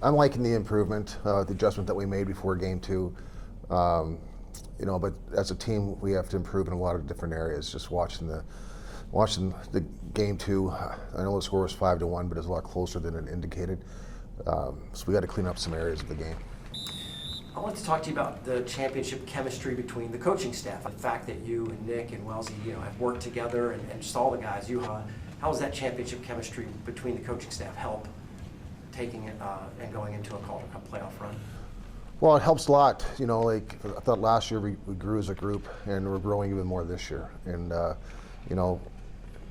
I'm liking the improvement, the adjustment that we made before game two. But as a team, we have to improve in a lot of different areas. Just watching the game two, I know the score was 5-1, but it's a lot closer than it indicated. So we got to clean up some areas of the game. I want to talk to you about the championship chemistry between the coaching staff. The fact that you and Nick and Wellesley, have worked together, and just all the guys. How does that championship chemistry between the coaching staff help taking it and going into a Calder Cup playoff run? Well, it helps a lot. I thought last year we grew as a group, and we're growing even more this year. And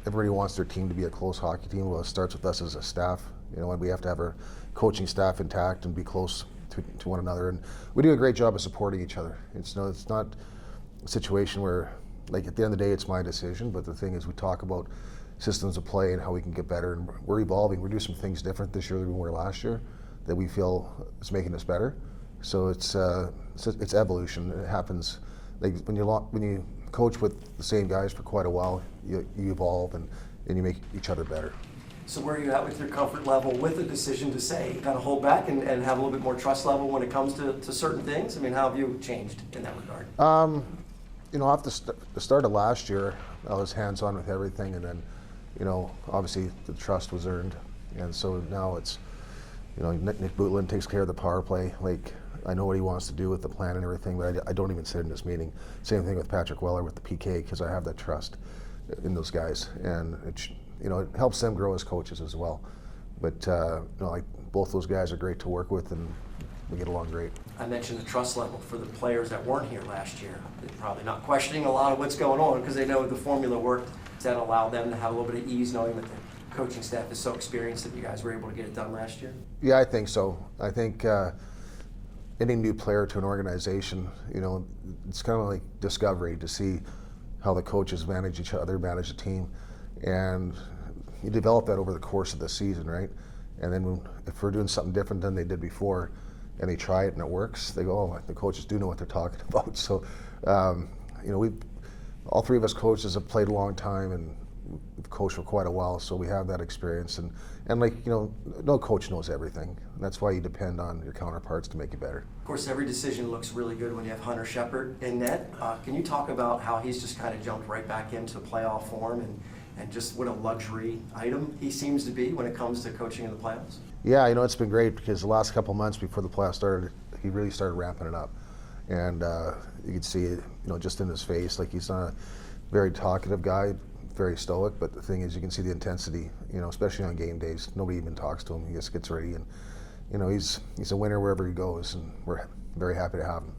everybody wants their team to be a close hockey team. Well, it starts with us as a staff. And we have to have our coaching staff intact and be close to one another, and we do a great job of supporting each other. It's not a situation where, like, at the end of the day, it's my decision, but the thing is, we talk about systems of play and how we can get better, and we're evolving. We're doing some things different this year than we were last year that we feel is making us better. So it's evolution. It happens. Like when you coach with the same guys for quite a while, you evolve and you make each other better. So where are you at with your comfort level with the decision to say, kind of hold back and have a little bit more trust level when it comes to certain things? I mean, how have you changed in that regard? After the start of last year, I was hands-on with everything, and then, obviously the trust was earned. And so now it's, Nick Bootlin takes care of the power play. Like, I know what he wants to do with the plan and everything, but I don't even sit in this meeting. Same thing with Patrick Weller with the PK, because I have that trust in those guys. And it helps them grow as coaches as well. But both those guys are great to work with, and we get along great. I mentioned the trust level for the players that weren't here last year. They're probably not questioning a lot of what's going on because they know the formula worked. Does that allow them to have a little bit of ease knowing that the coaching staff is so experienced that you guys were able to get it done last year? Yeah, I think so. I think any new player to an organization, it's kind of like discovery to see how the coaches manage each other, manage the team. And you develop that over the course of the season, right? And then if we're doing something different than they did before, and they try it and it works, they go, oh, the coaches do know what they're talking about. So, all three of us coaches have played a long time, and we've coached for quite a while, so we have that experience. And no coach knows everything. That's why you depend on your counterparts to make you better. Of course, every decision looks really good when you have Hunter Shepard in net. Can you talk about how he's just kind of jumped right back into playoff form and just what a luxury item he seems to be when it comes to coaching in the playoffs? Yeah, it's been great because the last couple months before the playoffs started, he really started ramping it up. And you could see it, just in his face. Like, he's not a very talkative guy, very stoic, but the thing is, you can see the intensity, especially on game days. Nobody even talks to him. He just gets ready, and, he's a winner wherever he goes, and we're very happy to have him.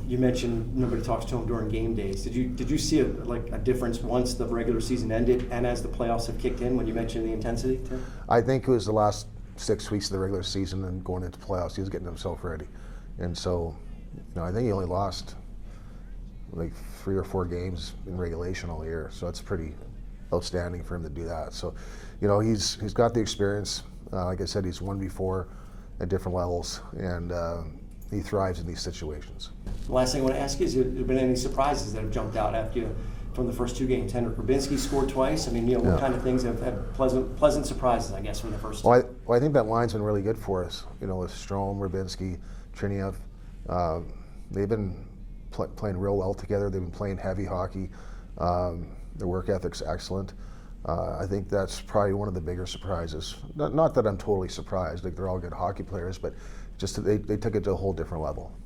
You mentioned nobody talks to him during game days. Did you see a difference once the regular season ended and as the playoffs have kicked in when you mentioned the intensity, Tim? I think it was the last 6 weeks of the regular season and going into playoffs, he was getting himself ready. And so, I think he only lost like 3 or 4 games in regulation all year. So it's pretty outstanding for him to do that. So, he's got the experience. Like I said, he's won before at different levels, and he thrives in these situations. The last thing I want to ask you is, have there been any surprises that have jumped out after you from the first 2 games? Henrik Rubinski scored twice. I mean, what kind of things have had pleasant surprises, I guess, from the first 2? Well, I think that line's been really good for us. With Strome, Rubinski, Triniev, they've been playing real well together. They've been playing heavy hockey. Their work ethic's excellent. I think that's probably one of the bigger surprises. Not that I'm totally surprised. Like, they're all good hockey players, but just they took it to a whole different level.